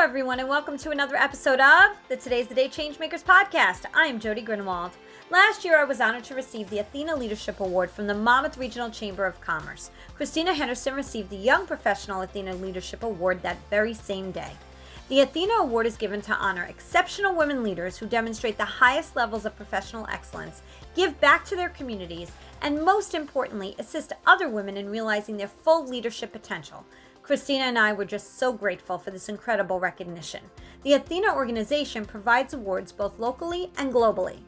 everyone, and welcome to another episode of the Today's the Day Changemakers Podcast. I am Jody Grunwald. Last year, I was honored to receive the ATHENA Leadership Award from the Monmouth Regional Chamber of Commerce. Christina Henderson received the Young Professional ATHENA Leadership Award that very same day. The ATHENA Award is given to honor exceptional women leaders who demonstrate the highest levels of professional excellence, give back to their communities, and most importantly, assist other women in realizing their full leadership potential. Christina and I were just so grateful for this incredible recognition. The ATHENA organization provides awards both locally and globally.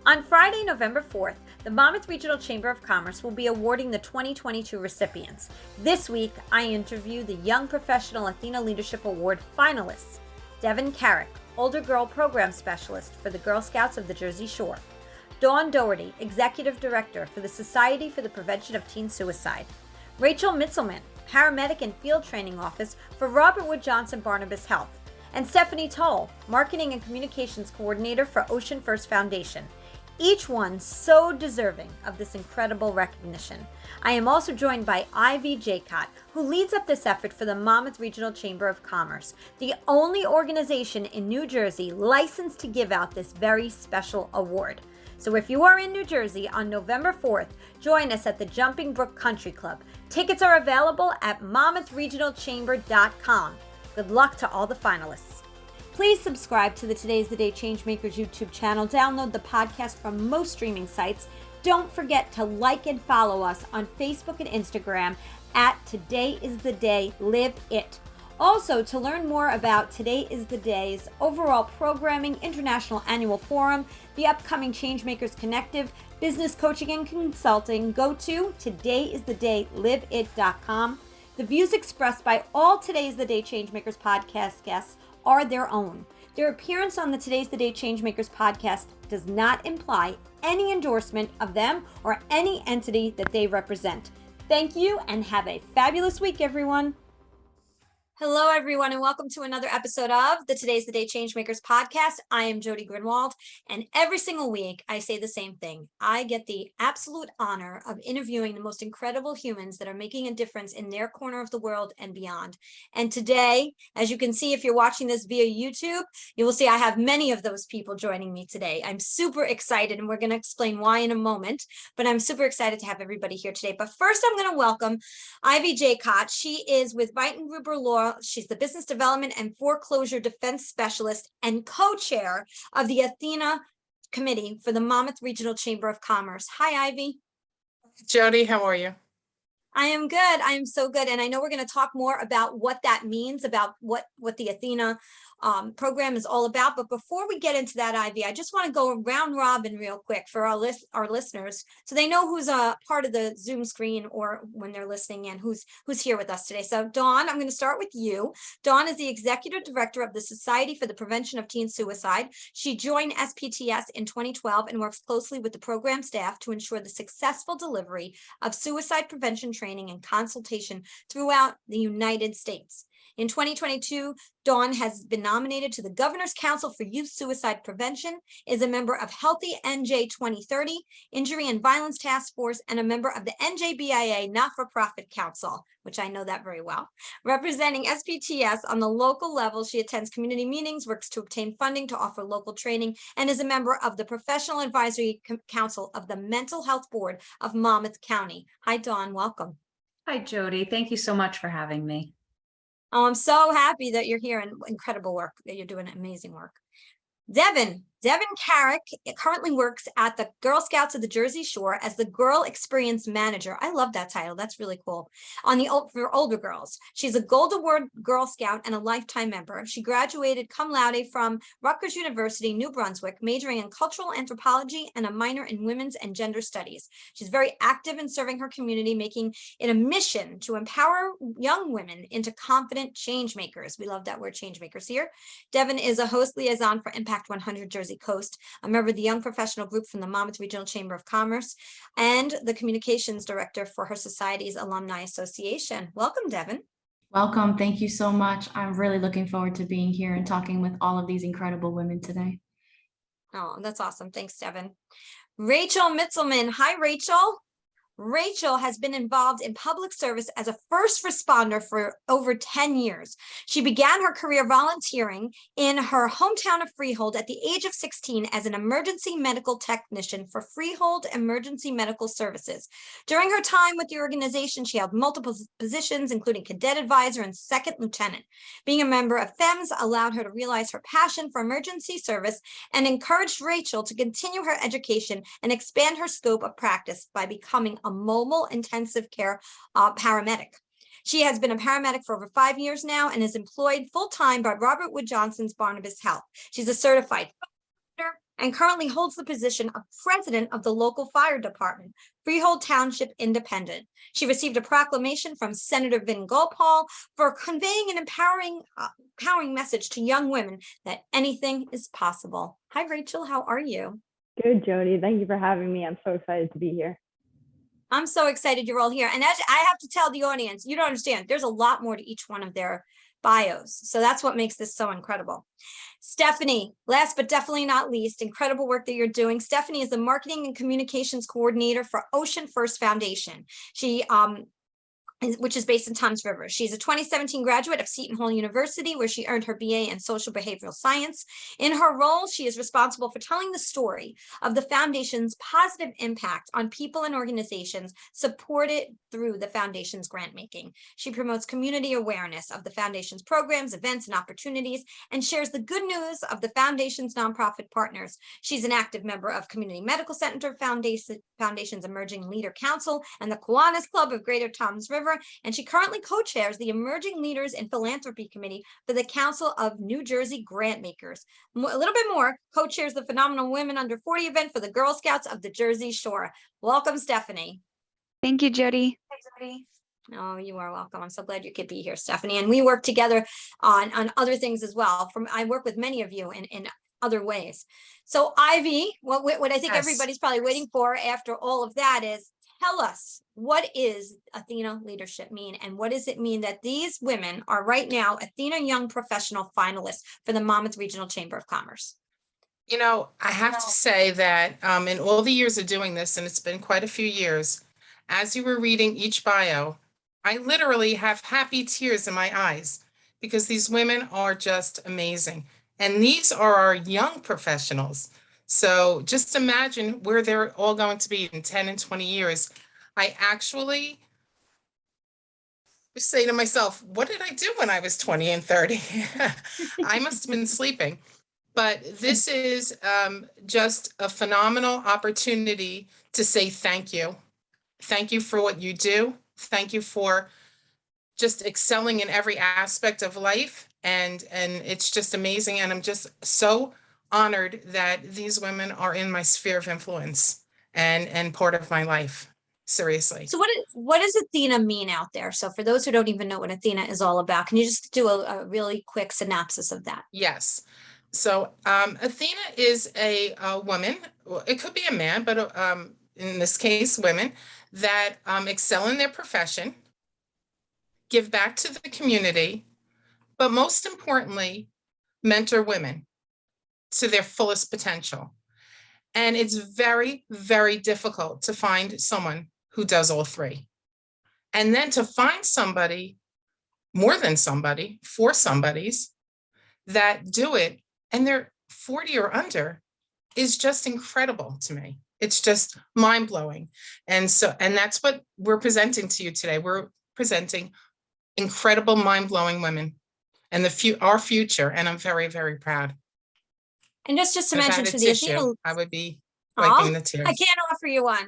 On Friday, November 4th, the Monmouth Regional Chamber of Commerce will be awarding the 2022 recipients. This week, I interview the Young Professional ATHENA Leadership Award finalists, Devin Carrick, Older Girl Program Specialist for the Girl Scouts of the Jersey Shore, Dawn Doherty, Executive Director for the Society for the Prevention of Teen Suicide, Rachel Mitzelman, Paramedic and Field Training Office for Robert Wood Johnson Barnabas Health, and Stephanie Toll, Marketing and Communications Coordinator for Ocean First Foundation. Each one so deserving of this incredible recognition. I am also joined by Ivy Jaycott, who leads up this effort for the Monmouth Regional Chamber of Commerce, the only organization in New Jersey licensed to give out this very special award. So if you are in New Jersey on November 4th, join us at the Jumping Brook Country Club. Tickets are available at monmouthregionalchamber.com. Good luck to all the finalists. Please subscribe to the Today's the Day Changemakers YouTube channel. Download the podcast from most streaming sites. Don't forget to like and follow us on Facebook and Instagram at Today is the Day, Live It. Also, to learn more about Today is the Day's overall programming, International Annual Forum, the upcoming Changemakers Connective, business coaching and consulting, go to todayisthedayliveit.com. The views expressed by all Today's the Day Changemakers podcast guests are their own. Their appearance on the Today's the Day Changemakers podcast does not imply any endorsement of them or any entity that they represent. Thank you and have a fabulous week, everyone. Hello, everyone, and welcome to another episode of the Today's the Day Changemakers Podcast. I am Jody Grunwald, and every single week I say the same thing. I get the absolute honor of interviewing the most incredible humans that are making a difference in their corner of the world and beyond. And today, as you can see, if you're watching this via YouTube, you will see I have many of those people joining me today. I'm super excited, and we're going to explain why in a moment, but I'm super excited to have everybody here today. But first, I'm going to welcome Ivy Jaycott. She is with Gruber Law. She's the Business Development and Foreclosure Defense Specialist and co-chair of the ATHENA Committee for the Monmouth Regional Chamber of Commerce. Hi, Ivy. Jody, how are you? I am good. I am so good. And I know we're going to talk more about what that means, about what the ATHENA program is all about. But before we get into that, Ivy, I just want to go round robin real quick for our listeners so they know who's a part of the Zoom screen or when they're listening in, who's here with us today. So Dawn, I'm going to start with you. Dawn is the Executive Director of the Society for the Prevention of Teen Suicide. She joined SPTS in 2012 and works closely with the program staff to ensure the successful delivery of suicide prevention training and consultation throughout the United States. In 2022, Dawn has been nominated to the Governor's Council for Youth Suicide Prevention, is a member of Healthy NJ 2030, Injury and Violence Task Force, and a member of the NJBIA Not-for-Profit Council, which I know that very well. Representing SPTS on the local level, she attends community meetings, works to obtain funding to offer local training, and is a member of the Professional Advisory Council of the Mental Health Board of Monmouth County. Hi, Dawn. Welcome. Hi, Jody. Thank you so much for having me. Oh, I'm so happy that you're here and incredible work, that you're doing amazing work. Devin Carrick currently works at the Girl Scouts of the Jersey Shore as the Girl Experience Manager. I love that title. That's really cool. For older girls. She's a Gold Award Girl Scout and a lifetime member. She graduated cum laude from Rutgers University, New Brunswick, majoring in cultural anthropology and a minor in women's and gender studies. She's very active in serving her community, making it a mission to empower young women into confident change makers. We love that word, change makers here. Devin is a host liaison for Impact 100 Jersey Coast, a member of the Young Professional Group from the Monmouth Regional Chamber of Commerce, and the Communications Director for her Society's Alumni Association. Welcome, Devin. Welcome. Thank you so much. I'm really looking forward to being here and talking with all of these incredible women today. Oh, that's awesome. Thanks, Devin. Rachel Mitzelman. Hi, Rachel. Rachel has been involved in public service as a first responder for over 10 years. She began her career volunteering in her hometown of Freehold at the age of 16 as an emergency medical technician for Freehold Emergency Medical Services. During her time with the organization, she held multiple positions, including cadet advisor and second lieutenant. Being a member of FEMS allowed her to realize her passion for emergency service and encouraged Rachel to continue her education and expand her scope of practice by becoming a mobile intensive care paramedic. She has been a paramedic for over 5 years now and is employed full-time by Robert Wood Johnson's Barnabas Health. She's a certified firefighter and currently holds the position of president of the local fire department, Freehold Township Independent. She received a proclamation from Senator Vin Gopal for conveying an empowering message to young women that anything is possible. Hi, Rachel. How are you? Good, Jody. Thank you for having me. I'm so excited to be here. I'm so excited you're all here. And as I have to tell the audience, you don't understand, there's a lot more to each one of their bios. So that's what makes this so incredible. Stephanie, last but definitely not least, incredible work that you're doing. Stephanie is the marketing and communications coordinator for Ocean First Foundation. She which is based in Toms River. She's a 2017 graduate of Seton Hall University, where she earned her BA in social behavioral science. In her role, she is responsible for telling the story of the foundation's positive impact on people and organizations supported through the foundation's grant making. She promotes community awareness of the foundation's programs, events, and opportunities, and shares the good news of the foundation's nonprofit partners. She's an active member of Community Medical Center Foundation's Emerging Leader Council and the Kiwanis Club of Greater Toms River, and she currently co-chairs the Emerging Leaders in Philanthropy Committee for the Council of New Jersey Grant Makers. A little bit more, co-chairs the Phenomenal Women Under 40 event for the Girl Scouts of the Jersey Shore. Welcome, Stephanie. Thank you, Jody. Thanks, Jody. Oh, you are welcome. I'm so glad you could be here, Stephanie. And we work together on other things as well. I work with many of you in other ways. So, Ivy, what I think everybody's probably waiting for after all of that is, tell us, what is ATHENA Leadership mean? And what does it mean that these women are right now ATHENA Young Professional Finalists for the Monmouth Regional Chamber of Commerce? You know, I have to say that in all the years of doing this, and it's been quite a few years, as you were reading each bio, I literally have happy tears in my eyes because these women are just amazing. And these are our young professionals. So just imagine where they're all going to be in 10 and 20 years. I actually say to myself, what did I do when I was 20 and 30? I must have been sleeping. But this is just a phenomenal opportunity to say thank you. Thank you for what you do. Thank you for just excelling in every aspect of life. And it's just amazing. And I'm just so honored that these women are in my sphere of influence and part of my life. Seriously. So what does ATHENA mean out there? So for those who don't even know what ATHENA is all about, can you just do a really quick synopsis of that? Yes. So ATHENA is a woman, well, it could be a man, but in this case, women that excel in their profession, give back to the community, but most importantly, mentor women to their fullest potential. And it's very, very difficult to find someone who does all three. And then to find somebody, more than somebody, for somebodies that do it and they're 40 or under is just incredible to me. It's just mind-blowing. And that's what we're presenting to you today. We're presenting incredible, mind-blowing women and our future. And I'm very, very proud. And just to mention to the ATHENA, I would be wiping the tears. I can't offer you one.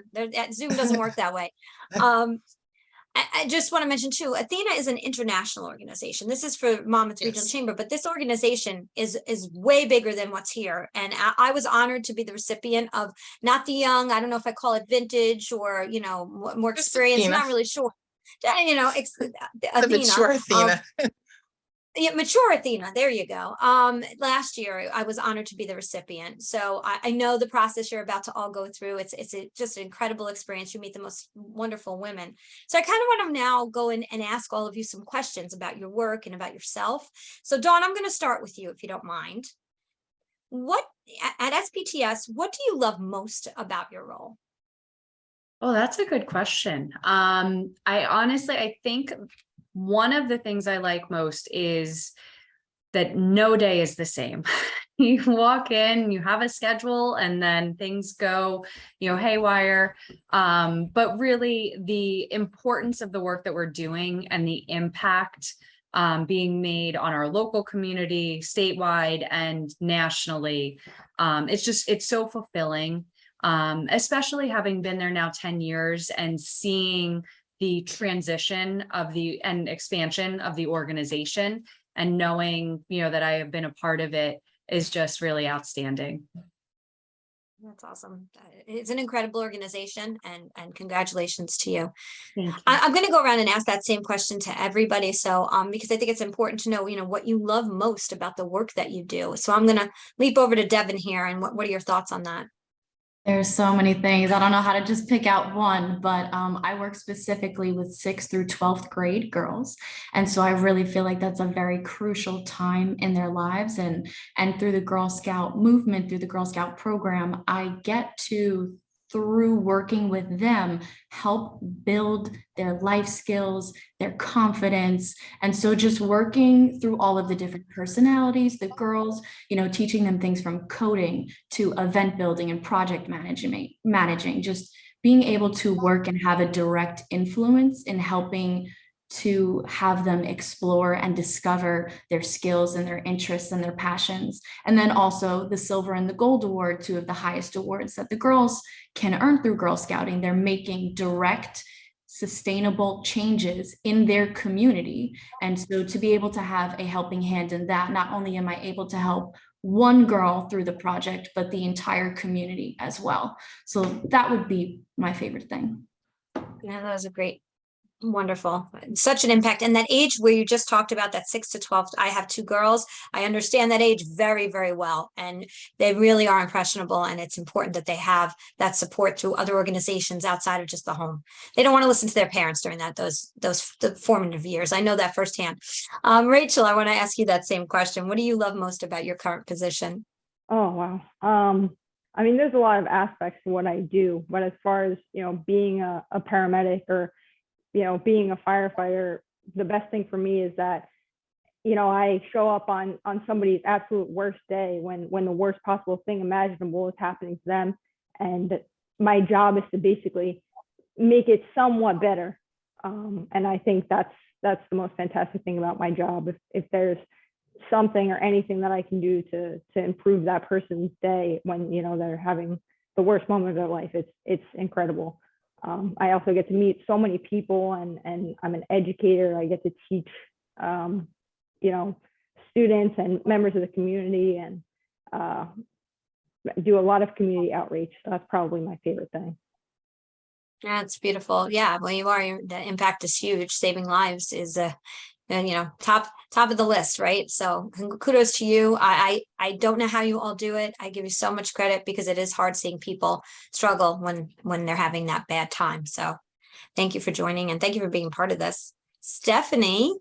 Zoom doesn't work that way. I just want to mention too, ATHENA is an international organization. This is for Monmouth Regional Chamber, but this organization is way bigger than what's here. And I was honored to be the recipient of not the young, I don't know if I call it vintage or, more experience. I'm not really sure. The mature ATHENA. Yeah, mature ATHENA. There you go. Last year, I was honored to be the recipient. So I know the process you're about to all go through. It's just an incredible experience. You meet the most wonderful women. So I kind of want to now go in and ask all of you some questions about your work and about yourself. So Dawn, I'm going to start with you, if you don't mind. At SPTS, what do you love most about your role? Oh, that's a good question. I think one of the things I like most is that no day is the same. You walk in, you have a schedule, and then things go, haywire. But really the importance of the work that we're doing and the impact being made on our local community, statewide and nationally. It's so fulfilling, especially having been there now 10 years and seeing the transition and expansion of the organization, and knowing, that I have been a part of it is just really outstanding. That's awesome. It's an incredible organization, and congratulations to you. Thank you. I'm going to go around and ask that same question to everybody. So, because I think it's important to know, what you love most about the work that you do. So I'm going to leap over to Devin here. And what are your thoughts on that? There's so many things. I don't know how to just pick out one, but I work specifically with 6th through 12th grade girls. And so I really feel like that's a very crucial time in their lives. And through the Girl Scout movement, through the Girl Scout program, I get to, through working with them, help build their life skills, their confidence. And so just working through all of the different personalities, the girls, teaching them things from coding to event building and project managing, just being able to work and have a direct influence in helping to have them explore and discover their skills and their interests and their passions. And then also the Silver and the Gold Award, two of the highest awards that the girls can earn through Girl Scouting. They're making direct, sustainable changes in their community. And so to be able to have a helping hand in that, not only am I able to help one girl through the project, but the entire community as well. So that would be my favorite thing. Yeah, that was a great. Wonderful. Such an impact. And that age where you just talked about, that 6 to 12, I have 2 girls. I understand that age very, very well. And they really are impressionable. And it's important that they have that support through other organizations outside of just the home. They don't want to listen to their parents during the formative years. I know that firsthand. Rachel, I want to ask you that same question. What do you love most about your current position? Oh, wow. There's a lot of aspects to what I do, but as far as, being a paramedic or being a firefighter, the best thing for me is that, I show up on somebody's absolute worst day when the worst possible thing imaginable is happening to them. And my job is to basically make it somewhat better. And I think that's the most fantastic thing about my job. If there's something or anything that I can do to improve that person's day when, they're having the worst moment of their life, it's incredible. I also get to meet so many people, and I'm an educator. I get to teach, students and members of the community, and do a lot of community outreach. So that's probably my favorite thing. That's beautiful. Yeah, well, the impact is huge. Saving lives is top of the list, right? So kudos to you. I don't know how you all do it. I give you so much credit, because it is hard seeing people struggle when they're having that bad time. So thank you for joining, and thank you for being part of this. Stephanie,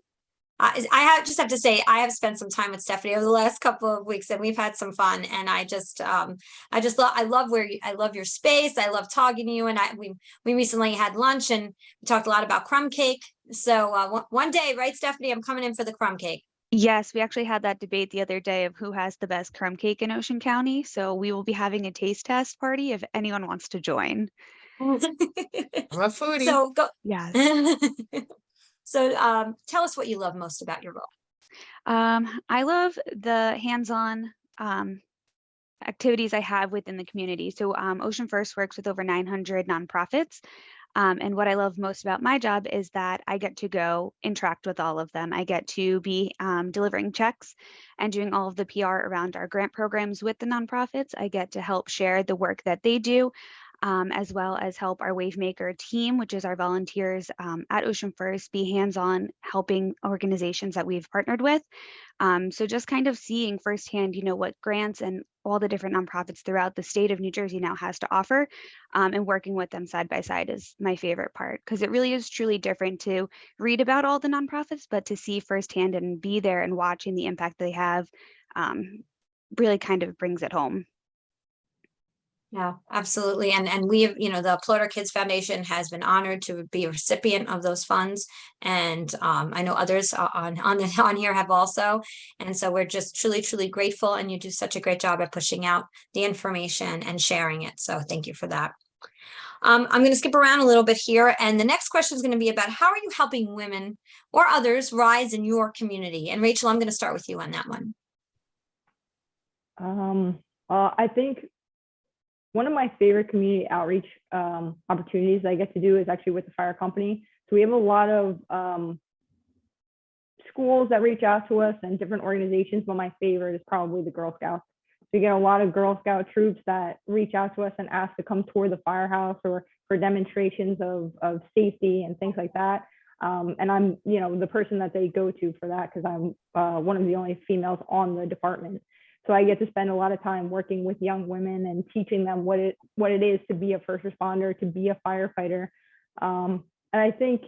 I just have to say, I have spent some time with Stephanie over the last couple of weeks, and we've had some fun. And I love your space. I love talking to you. And we recently had lunch, and we talked a lot about crumb cake. So one day, right, Stephanie, I'm coming in for the crumb cake. Yes, we actually had that debate the other day of who has the best crumb cake in Ocean County. So we will be having a taste test party if anyone wants to join. I'm a foodie. So go. Yes. So tell us what you love most about your role. I love the hands-on activities I have within the community. So Ocean First works with over 900 nonprofits. And what I love most about my job is that I get to go interact with all of them. I get to be delivering checks and doing all of the PR around our grant programs with the nonprofits. I get to help share the work that they do, as well as help our Wavemaker team, which is our volunteers at Ocean First, be hands-on helping organizations that we've partnered with. So just kind of seeing firsthand, what grants and all the different nonprofits throughout the state of New Jersey now has to offer, and working with them side by side is my favorite part, because it really is truly different to read about all the nonprofits, but to see firsthand and be there and watching the impact they have really kind of brings it home. Yeah, absolutely. And we have, the Applaud Our Kids Foundation has been honored to be a recipient of those funds. And I know others on here have also. And so we're just truly, truly grateful. And you do such a great job at pushing out the information and sharing it. So thank you for that. I'm going to skip around a little bit here. And the next question is going to be about how are you helping women or others rise in your community? And Rachel, I'm going to start with you on that one. I think one of my favorite community outreach opportunities I get to do is actually with the fire company. So we have a lot of schools that reach out to us and different organizations, but my favorite is probably the Girl Scouts. So we get a lot of Girl Scout troops that reach out to us and ask to come tour the firehouse or for demonstrations of safety and things like that. And I'm, the person that they go to for that because I'm one of the only females on the department. So I get to spend a lot of time working with young women and teaching them what it is to be a first responder, to be a firefighter. And I think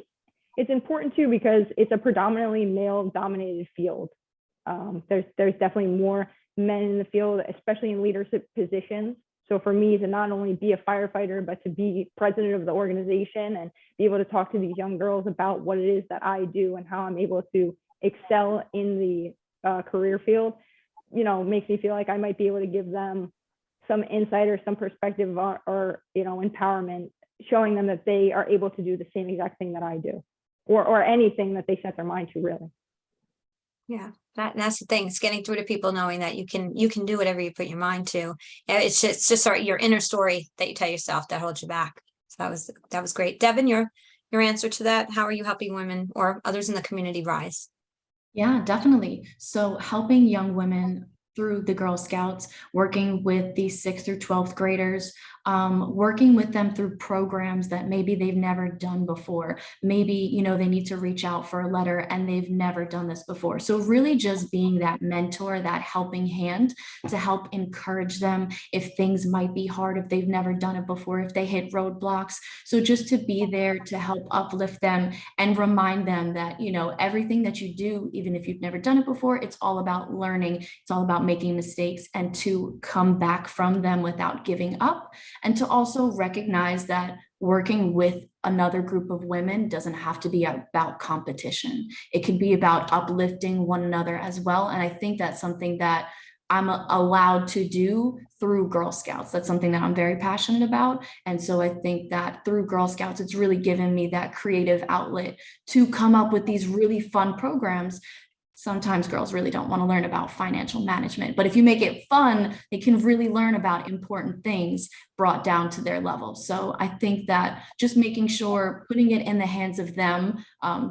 it's important too, because it's a predominantly male dominated field. There's definitely more men in the field, especially in leadership positions. So for me to not only be a firefighter, but to be president of the organization and be able to talk to these young girls about what it is that I do and how I'm able to excel in the career field, makes me feel like I might be able to give them some insight or some perspective or empowerment, showing them that they are able to do the same exact thing that I do, or anything that they set their mind to, really. Yeah, that's the thing. It's getting through to people knowing that you can do whatever you put your mind to. It's just your inner story that you tell yourself that holds you back. So that was great. Devin, your answer to that, how are you helping women or others in the community rise? Yeah, definitely. So helping young women through the Girl Scouts, working with the 6th through 12th graders, working with them through programs that maybe they've never done before. Maybe, they need to reach out for a letter and they've never done this before. So really just being that mentor, that helping hand to help encourage them if things might be hard, if they've never done it before, if they hit roadblocks. So just to be there to help uplift them and remind them that, everything that you do, even if you've never done it before, it's all about learning. It's all about making mistakes and to come back from them without giving up. And to also recognize that working with another group of women doesn't have to be about competition. It can be about uplifting one another as well. And I think that's something that I'm allowed to do through Girl Scouts. That's something that I'm very passionate about. And so I think that through Girl Scouts, it's really given me that creative outlet to come up with these really fun programs. Sometimes girls really don't want to learn about financial management, but if you make it fun, they can really learn about important things brought down to their level. So I think that just making sure, putting it in the hands of them,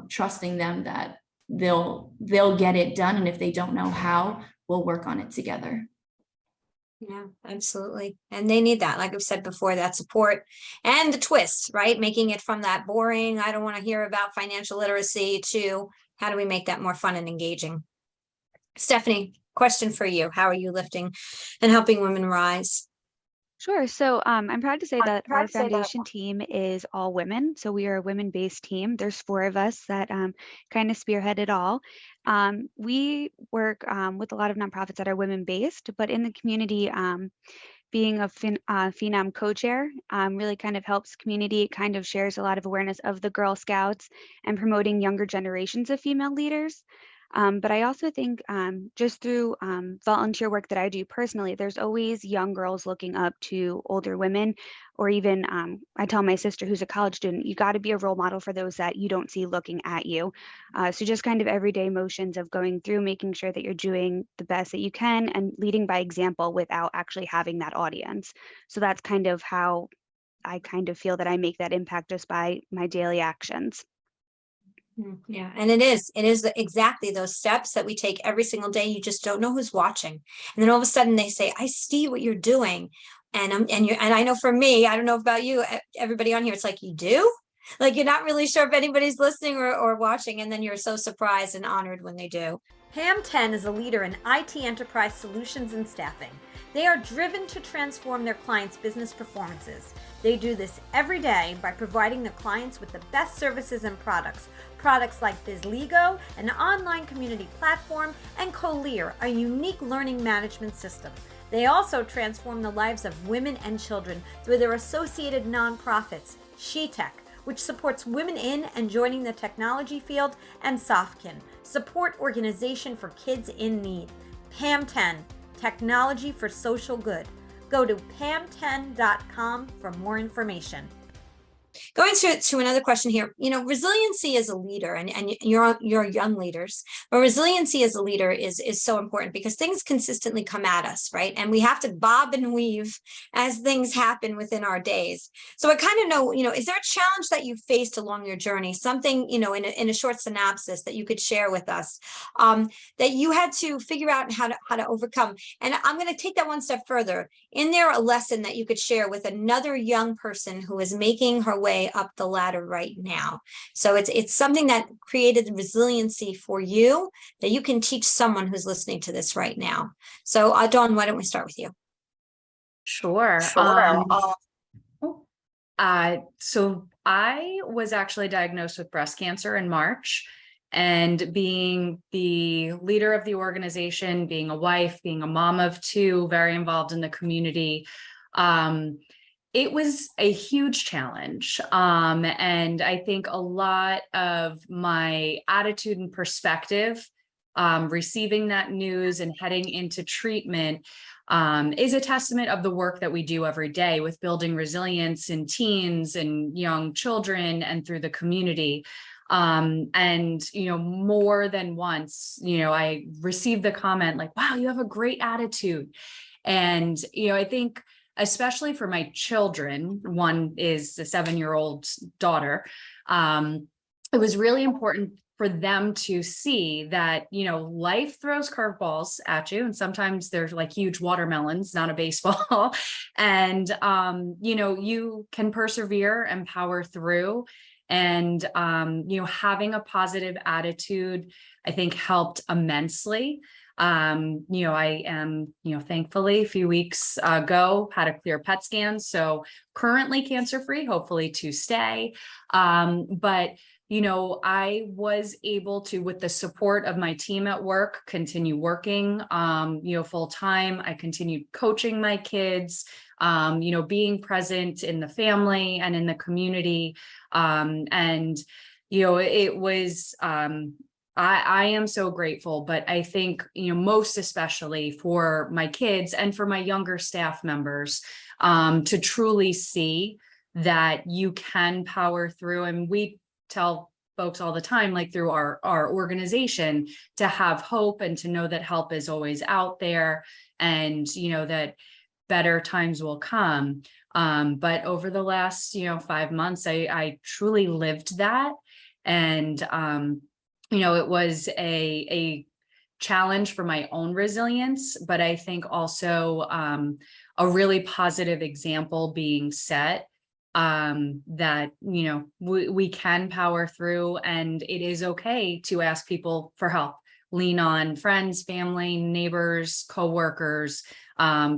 trusting them that they'll get it done. And if they don't know how, we'll work on it together. Yeah, absolutely. And they need that, like I've said before, that support and the twist, right? Making it from that boring, I don't want to hear about financial literacy, to how do we make that more fun and engaging? Stephanie, question for you. How are you lifting and helping women rise? Sure. So I'm proud to say that our foundation team is all women. So we are a women-based team. There's 4 of us that kind of spearhead it all. We work with a lot of nonprofits that are women-based, but in the community, being a Phenom co-chair really kind of helps community. It kind of shares a lot of awareness of the Girl Scouts and promoting younger generations of female leaders. But I also think just through volunteer work that I do personally, there's always young girls looking up to older women, or even I tell my sister who's a college student, you got to be a role model for those that you don't see looking at you. So just kind of everyday motions of going through, making sure that you're doing the best that you can and leading by example without actually having that audience. So that's kind of how I kind of feel that I make that impact just by my daily actions. Yeah, and it is exactly those steps that we take every single day. You just don't know who's watching, and then all of a sudden they say, "I see what you're doing," and I know for me, I don't know about you, everybody on here, it's like, you do, like you're not really sure if anybody's listening or watching, and then you're so surprised and honored when they do. Ham 10 is a leader in IT enterprise solutions and staffing. They are driven to transform their clients' business performances. They do this every day by providing their clients with the best services and products like BizLego, an online community platform, and Colear, a unique learning management system. They also transform the lives of women and children through their associated nonprofits, SheTech, which supports women in and joining the technology field, and Softkin, support organization for kids in need. PAM10, technology for social good. Go to pam10.com for more information. Going to another question here, resiliency as a leader, and you're young leaders, but resiliency as a leader is so important because things consistently come at us, right? And we have to bob and weave as things happen within our days. So I kind of know, is there a challenge that you faced along your journey? Something, in a short synopsis that you could share with us, that you had to figure out how to overcome. And I'm going to take that one step further. In there, a lesson that you could share with another young person who is making her way up the ladder right now. So it's something that created resiliency for you that you can teach someone who's listening to this right now. So Dawn, why don't we start with you? Sure. So I was actually diagnosed with breast cancer in March, and being the leader of the organization, being a wife, being a mom of two, very involved in the community, it was a huge challenge. And I think a lot of my attitude and perspective, receiving that news and heading into treatment, is a testament of the work that we do every day with building resilience in teens and young children and through the community. And, more than once, I received the comment like, wow, you have a great attitude. And, I think, especially for my children, one is a 7-year-old daughter, it was really important for them to see that, life throws curveballs at you. And sometimes there's like huge watermelons, not a baseball. And, you can persevere and power through. And, having a positive attitude, I think, helped immensely. I am, thankfully a few weeks ago had a clear PET scan, so currently cancer-free, hopefully to stay. But I was able to, with the support of my team at work, continue working, full time. I continued coaching my kids, being present in the family and in the community. It was, I am so grateful, but I think, most especially for my kids and for my younger staff members, to truly see that you can power through. And we tell folks all the time, like through our organization, to have hope and to know that help is always out there, and, that better times will come. But over the last, 5 months, I truly lived that. And, it was a challenge for my own resilience, but I think also a really positive example being set, that, we can power through, and it is okay to ask people for help, lean on friends, family, neighbors, coworkers,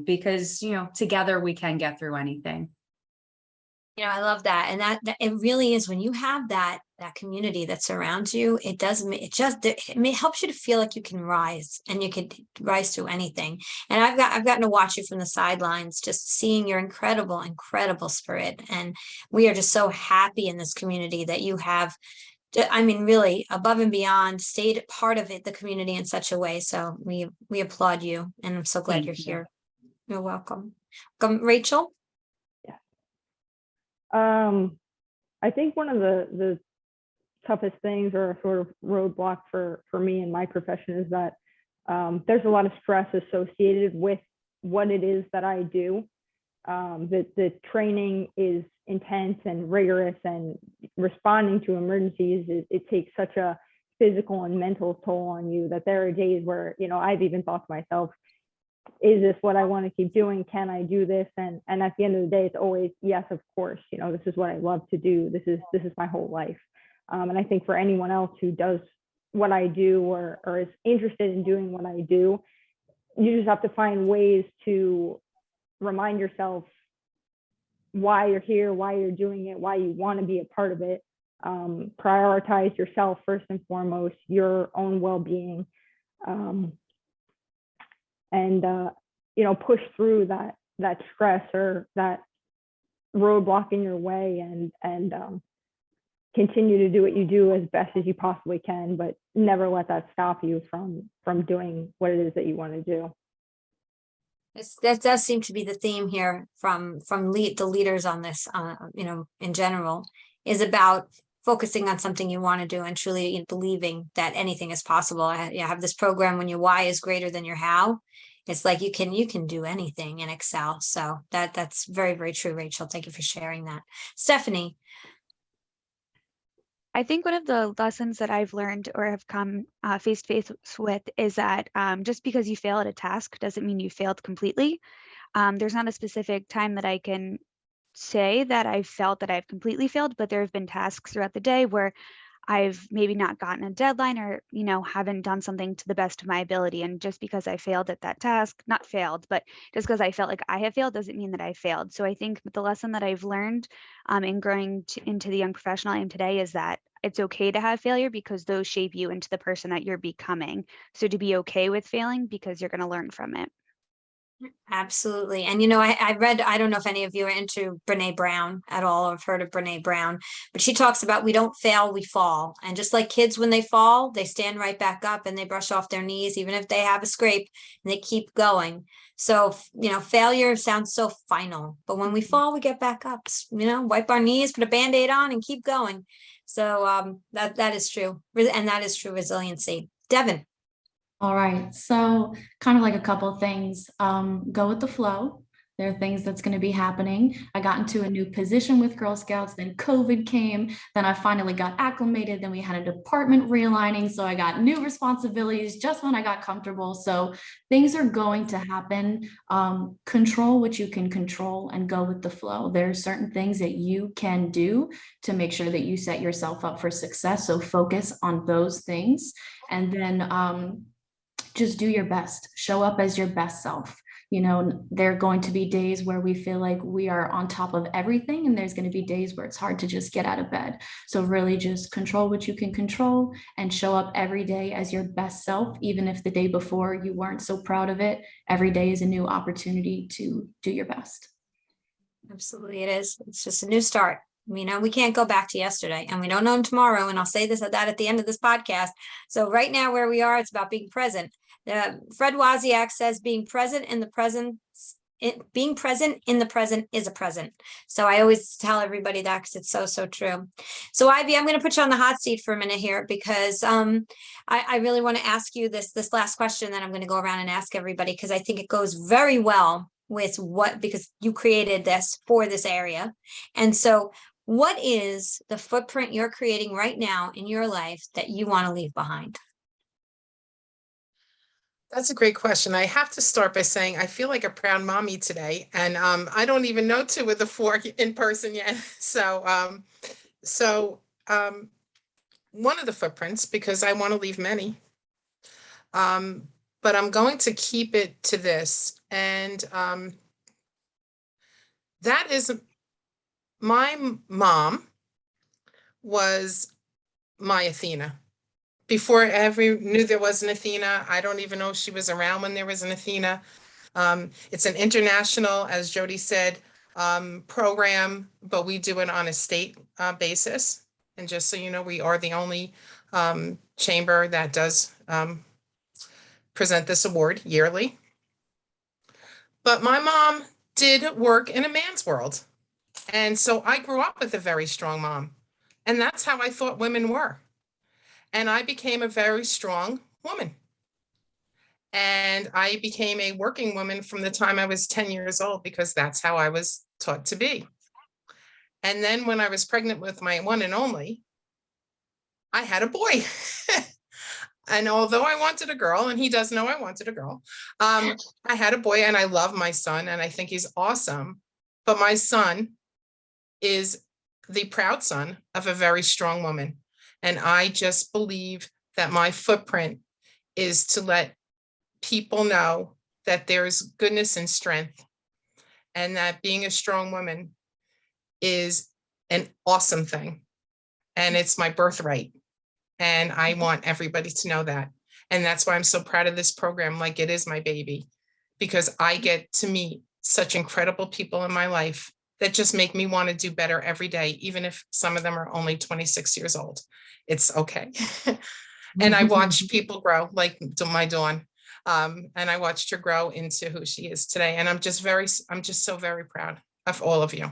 because, together we can get through anything. I love that. And that it really is, when you have that community that surrounds you, it helps you to feel like you can rise, and you can rise through anything. And I've gotten to watch you from the sidelines, just seeing your incredible spirit. And we are just so happy in this community that you have, really above and beyond, stayed part of it, the community, in such a way. So we applaud you, and I'm so glad you're here. You're welcome. Rachel? I think one of the toughest things, or a sort of roadblock for me in my profession, is that there's a lot of stress associated with what it is that I do. The training is intense and rigorous, and responding to emergencies, it takes such a physical and mental toll on you that there are days where, I've even thought to myself, is this what I want to keep doing? Can I do this? And at the end of the day, it's always, yes, of course, this is what I love to do. This is my whole life. And I think for anyone else who does what I do, or is interested in doing what I do, you just have to find ways to remind yourself why you're here, why you're doing it, why you want to be a part of it. Prioritize yourself first and foremost, your own well-being. And push through that stress or that roadblock in your way, and continue to do what you do as best as you possibly can, but never let that stop you from doing what it is that you want to do. That does seem to be the theme here from the leaders on this, in general, is about focusing on something you want to do and truly believing that anything is possible. I have this program, when your why is greater than your how. It's like you can do anything and excel. So that's very, very true, Rachel. Thank you for sharing that. Stephanie. I think one of the lessons that I've learned or have come face to face with is that just because you fail at a task doesn't mean you failed completely. There's not a specific time that I can say that I've felt that I've completely failed, but there have been tasks throughout the day where I've maybe not gotten a deadline or, haven't done something to the best of my ability. And just because I failed at that task, not failed, but just because I felt like I have failed doesn't mean that I failed. So I think the lesson that I've learned in growing into the young professional I am today is that it's okay to have failure because those shape you into the person that you're becoming. So to be okay with failing because you're going to learn from it. Absolutely. And, I read, I don't know if any of you are into Brene Brown at all, or have heard of Brene Brown, but she talks about we don't fail, we fall. And just like kids, when they fall, they stand right back up and they brush off their knees, even if they have a scrape, and they keep going. So, failure sounds so final, but when we fall, we get back up, wipe our knees, put a Band-Aid on and keep going. So that is true. And that is true resiliency. Devin. All right. So kind of like a couple of things, go with the flow. There are things that's going to be happening. I got into a new position with Girl Scouts, then COVID came, then I finally got acclimated, then we had a department realigning. So I got new responsibilities just when I got comfortable. So things are going to happen. Control what you can control and go with the flow. There are certain things that you can do to make sure that you set yourself up for success. So focus on those things, and then just do your best. Show up as your best self. There are going to be days where we feel like we are on top of everything, and there's going to be days where it's hard to just get out of bed. So really just control what you can control and show up every day as your best self. Even if the day before you weren't so proud of it, every day is a new opportunity to do your best. Absolutely, it is. It's just a new start. We can't go back to yesterday, and we don't know tomorrow. And I'll say that at the end of this podcast. So right now, where we are, it's about being present. Fred Wozniak says being present in the present is a present. So I always tell everybody that because it's so, so true. So Ivy, I'm going to put you on the hot seat for a minute here because I really want to ask you this last question that I'm going to go around and ask everybody, because I think it goes very well with because you created this for this area. And so what is the footprint you're creating right now in your life that you want to leave behind? That's a great question. I have to start by saying I feel like a proud mommy today, and I don't even know 2 of the 4 in person yet. So one of the footprints, because I want to leave many, but I'm going to keep it to this, and that is my mom was my Athena. Before I ever knew there was an Athena, I don't even know if she was around when there was an Athena. It's an international, as Jody said, program, but we do it on a state basis. And just so you know, we are the only chamber that does present this award yearly. But my mom did work in a man's world. And so I grew up with a very strong mom. And that's how I thought women were. And I became a very strong woman. And I became a working woman from the time I was 10 years old, because that's how I was taught to be. And then when I was pregnant with my one and only, I had a boy. And although I wanted a girl, and he does know I wanted a girl, I had a boy, and I love my son, and I think he's awesome. But my son is the proud son of a very strong woman. And I just believe that my footprint is to let people know that there's goodness and strength, and that being a strong woman is an awesome thing. And it's my birthright. And I want everybody to know that. And that's why I'm so proud of this program, like it is my baby, because I get to meet such incredible people in my life that just make me want to do better every day, even if some of them are only 26 years old. It's okay. And I watch people grow, like my Dawn. And I watched her grow into who she is today. And I'm just so very proud of all of you.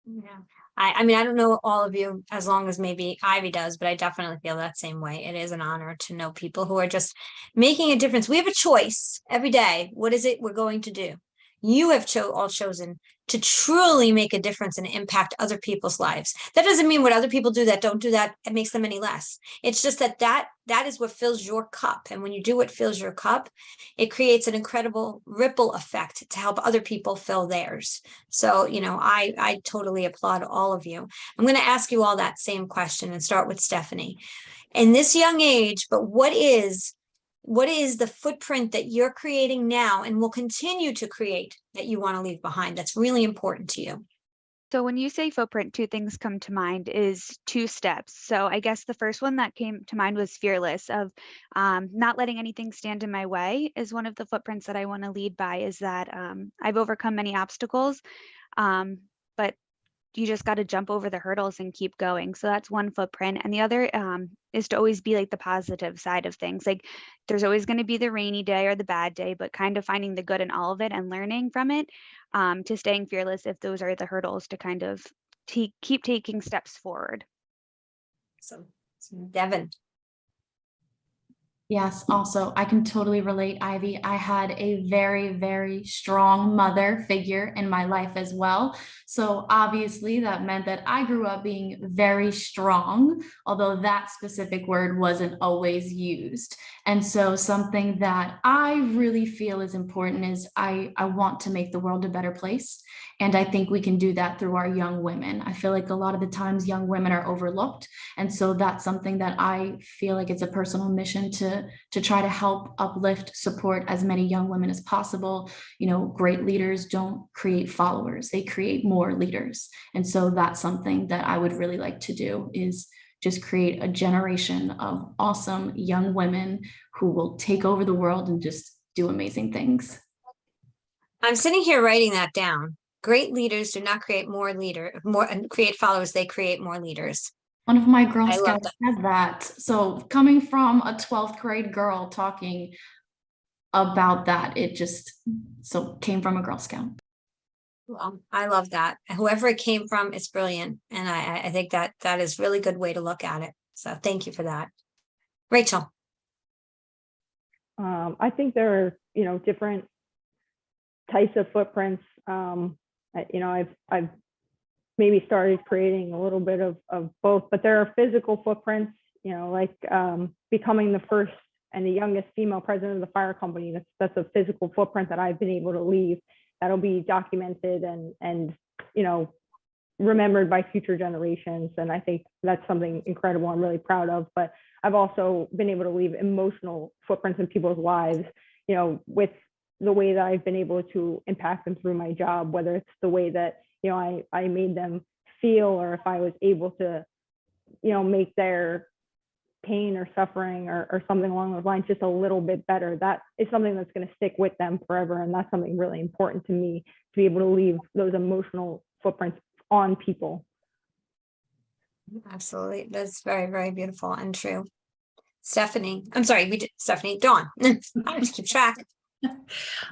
Yeah. I mean, I don't know all of you as long as maybe Ivy does, but I definitely feel that same way. It is an honor to know people who are just making a difference. We have a choice every day. What is it we're going to do? You have all chosen to truly make a difference and impact other people's lives. That doesn't mean what other people do that don't do that, it makes them any less. It's just that is what fills your cup. And when you do what fills your cup, it creates an incredible ripple effect to help other people fill theirs. So, I totally applaud all of you. I'm going to ask you all that same question and start with Stephanie. In this young age, but what is the footprint that you're creating now and will continue to create that you want to leave behind that's really important to you? So when you say footprint, two things come to mind is 2 steps. So I guess the first one that came to mind was fearless, of not letting anything stand in my way is one of the footprints that I want to lead by, is that I've overcome many obstacles, but you just got to jump over the hurdles and keep going. So that's one footprint. And the other is to always be like the positive side of things. Like there's always going to be the rainy day or the bad day, but kind of finding the good in all of it and learning from it, to staying fearless if those are the hurdles, to kind of keep taking steps forward. So, Devin. Yes, also, I can totally relate, Ivy. I had a very, very strong mother figure in my life as well. So obviously that meant that I grew up being very strong, although that specific word wasn't always used. And so something that I really feel is important is I want to make the world a better place. And I think we can do that through our young women. I feel like a lot of the times young women are overlooked. And so that's something that I feel like it's a personal mission to try to help uplift, support as many young women as possible. Great leaders don't create followers, they create more leaders. And so that's something that I would really like to do, is just create a generation of awesome young women who will take over the world and just do amazing things. I'm sitting here writing that down. Great leaders do not create create followers, they create more leaders. One of my Girl Scouts said that. So coming from a 12th grade girl talking about that, it just came from a Girl Scout. Well, I love that. Whoever it came from, it's brilliant. And I think that is a really good way to look at it. So thank you for that. Rachel. I think there are, different types of footprints. I've maybe started creating a little bit of both, but there are physical footprints, like becoming the first and the youngest female president of the fire company. That's a physical footprint that I've been able to leave, that'll be documented and remembered by future generations. And I think that's something incredible I'm really proud of. But I've also been able to leave emotional footprints in people's lives, with the way that I've been able to impact them through my job, whether it's the way that, I made them feel, or if I was able to, make their pain or suffering or something along those lines just a little bit better. That is something that's going to stick with them forever. And that's something really important to me, to be able to leave those emotional footprints on people. Absolutely. That's very, very beautiful and true. Stephanie, I'm sorry, Stephanie, Dawn. I have to keep track.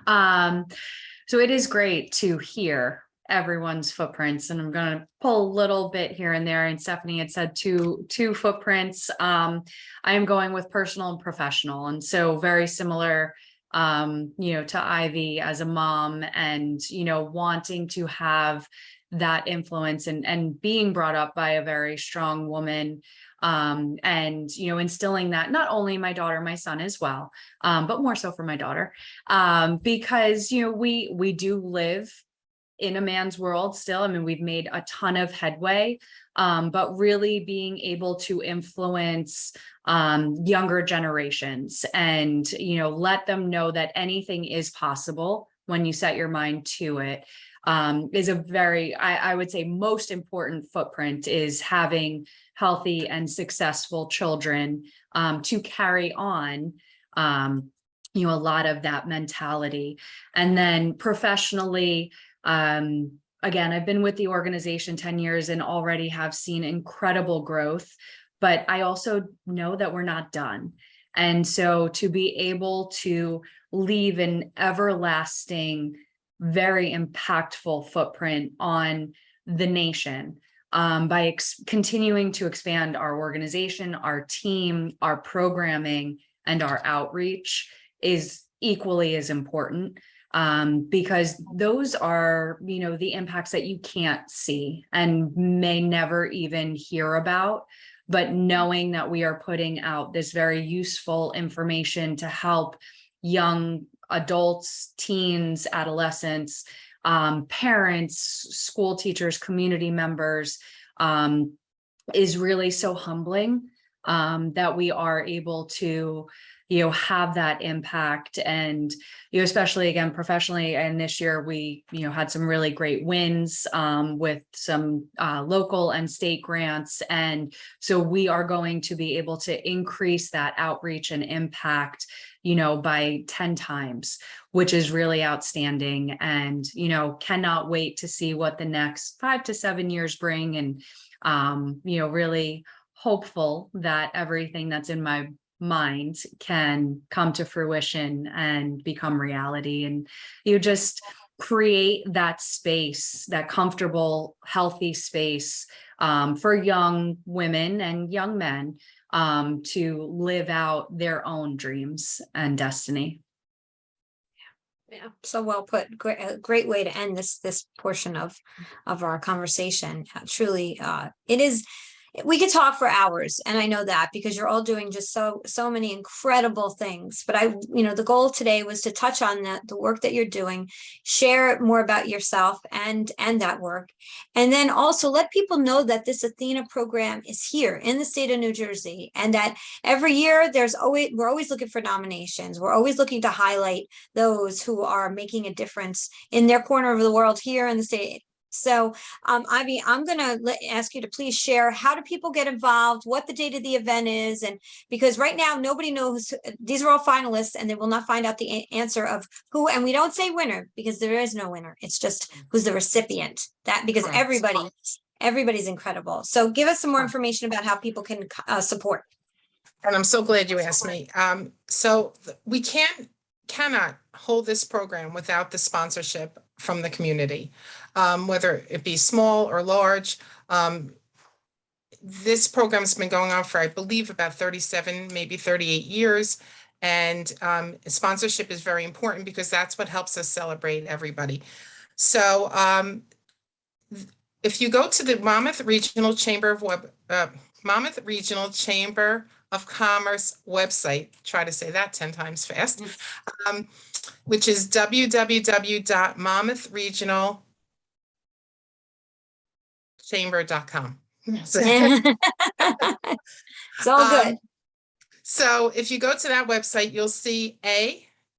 So it is great to hear everyone's footprints, and I'm going to pull a little bit here and there. And Stephanie had said two footprints. I am going with personal and professional, and so very similar, to Ivy as a mom, and wanting to have that influence and being brought up by a very strong woman, and instilling that not only in my daughter, my son as well, but more so for my daughter, because we do live in a man's world still. I mean, we've made a ton of headway, but really being able to influence younger generations and let them know that anything is possible when you set your mind to it, is a very, I would say, most important footprint, is having healthy and successful children to carry on a lot of that mentality. And then professionally, again, I've been with the organization 10 years and already have seen incredible growth, but I also know that we're not done. And so to be able to leave an everlasting, very impactful footprint on the nation, by continuing to expand our organization, our team, our programming, and our outreach is equally as important, because those are, the impacts that you can't see and may never even hear about. But knowing that we are putting out this very useful information to help young adults, teens, adolescents, parents, school teachers, community members, is really so humbling, that we are able to, have that impact. And, especially again, professionally, and this year we, had some really great wins, with some, local and state grants. And so we are going to be able to increase that outreach and impact, by 10 times, which is really outstanding. And, cannot wait to see what the next 5 to 7 years bring. And, really hopeful that everything that's in my mind can come to fruition and become reality. And just create that space, that comfortable, healthy space, for young women and young men, to live out their own dreams and destiny. Yeah, so well put. Great, a great way to end this portion of our conversation. Truly, it is. We could talk for hours, and I know that because you're all doing just so many incredible things. But the goal today was to touch on the work that you're doing, share more about yourself and that work, and then also let people know that this ATHENA program is here in the state of New Jersey, and that every year we're always looking for nominations. We're always looking to highlight those who are making a difference in their corner of the world here in the state. So, Ivy, I'm going to ask you to please share, how do people get involved, what the date of the event is, and because right now nobody knows, these are all finalists and they will not find out the answer of who, and we don't say winner because there is no winner. It's just who's the recipient, because everybody's incredible. So give us some more information about how people can support. And I'm so glad you asked me. So we cannot hold this program without the sponsorship from the community, whether it be small or large. This program's been going on for, I believe, about 37, maybe 38 years. And sponsorship is very important because that's what helps us celebrate everybody. So if you go to the Monmouth Regional Chamber of Commerce website, try to say that 10 times fast, which is www.monmouthregionalchamber.com. It's all good. So if you go to that website, you'll see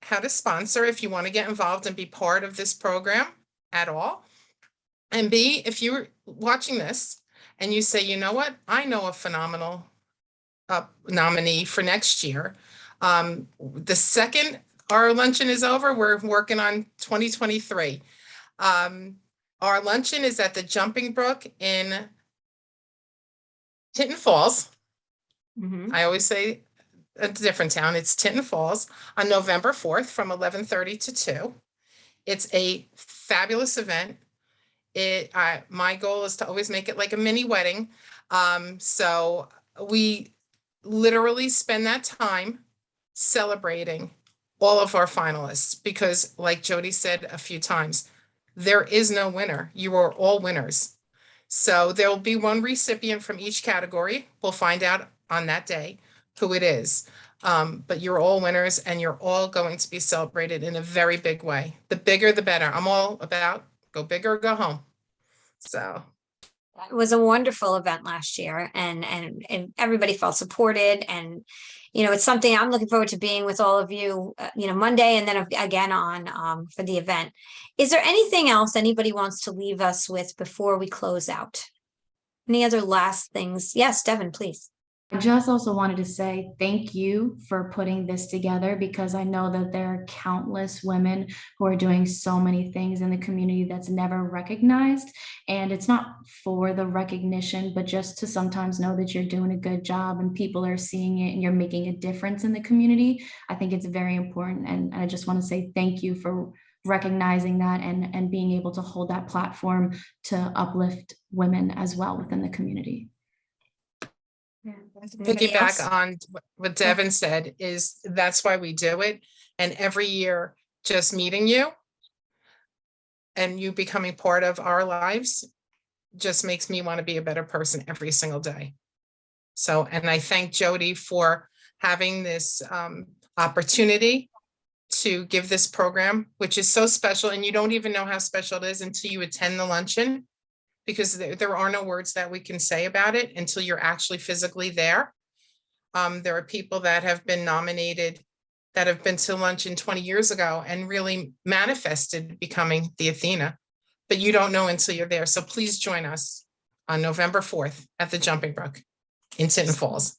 how to sponsor if you want to get involved and be part of this program at all. And B, if you're watching this and you say, you know what, I know a phenomenal nominee for next year. The second our luncheon is over, we're working on 2023. Our luncheon is at the Jumping Brook in Tinton Falls. Mm-hmm. I always say a different town. It's Tinton Falls on November 4th from 11:30 to 2. It's a fabulous event. My goal is to always make it like a mini wedding. So we literally spend that time celebrating all of our finalists because, like Jody said a few times, there is no winner. You are all winners. So there will be one recipient from each category. We'll find out on that day who it is. But you're all winners and you're all going to be celebrated in a very big way. The bigger, the better. I'm all about go big or go home. So it was a wonderful event last year, and everybody felt supported. And it's something I'm looking forward to being with all of you, Monday and then again on for the event. Is there anything else anybody wants to leave us with before we close out? Any other last things? Yes, Devin, please. I just also wanted to say thank you for putting this together, because I know that there are countless women who are doing so many things in the community that's never recognized. And it's not for the recognition, but just to sometimes know that you're doing a good job and people are seeing it and you're making a difference in the community. I think it's very important. And I just want to say thank you for recognizing that and being able to hold that platform to uplift women as well within the community. Piggyback on what Devin said, is that's why we do it. And every year, just meeting you and you becoming part of our lives just makes me want to be a better person every single day. So, and I thank Jody for having this opportunity to give this program, which is so special. And you don't even know how special it is until you attend the luncheon, because there are no words that we can say about it until you're actually physically there. There are people that have been nominated that have been to luncheon 20 years ago and really manifested becoming the ATHENA, but you don't know until you're there. So please join us on November 4th at the Jumping Brook in Tinton Falls.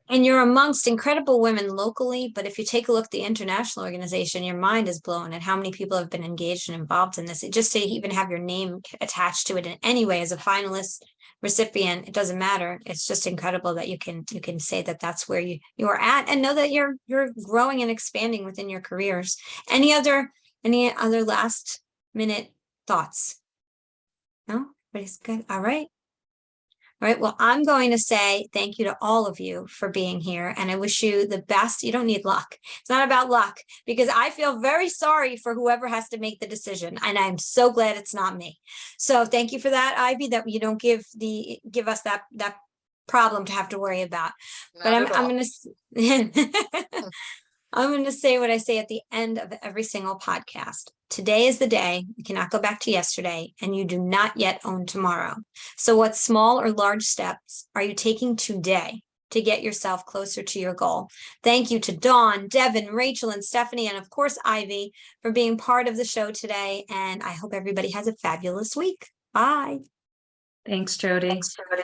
And you're amongst incredible women locally, but if you take a look at the international organization, your mind is blown at how many people have been engaged and involved in this. Just to even have your name attached to it in any way as a finalist, recipient, it doesn't matter. It's just incredible that you can say that that's where you are at, and know that you're growing and expanding within your careers. Any other last minute thoughts? No, everybody's good. All right. All right, well, I'm going to say thank you to all of you for being here, and I wish you the best. You don't need luck. It's not about luck, because I feel very sorry for whoever has to make the decision, and I'm so glad it's not me. So thank you for that, Ivy, that you don't give us that problem to have to worry about. But I'm going to say what I say at the end of every single podcast. Today is the day. You cannot go back to yesterday, and you do not yet own tomorrow. So what small or large steps are you taking today to get yourself closer to your goal? Thank you to Dawn, Devin, Rachel, and Stephanie, and of course, Ivy, for being part of the show today. And I hope everybody has a fabulous week. Bye. Thanks, Jody. Thanks, Jody.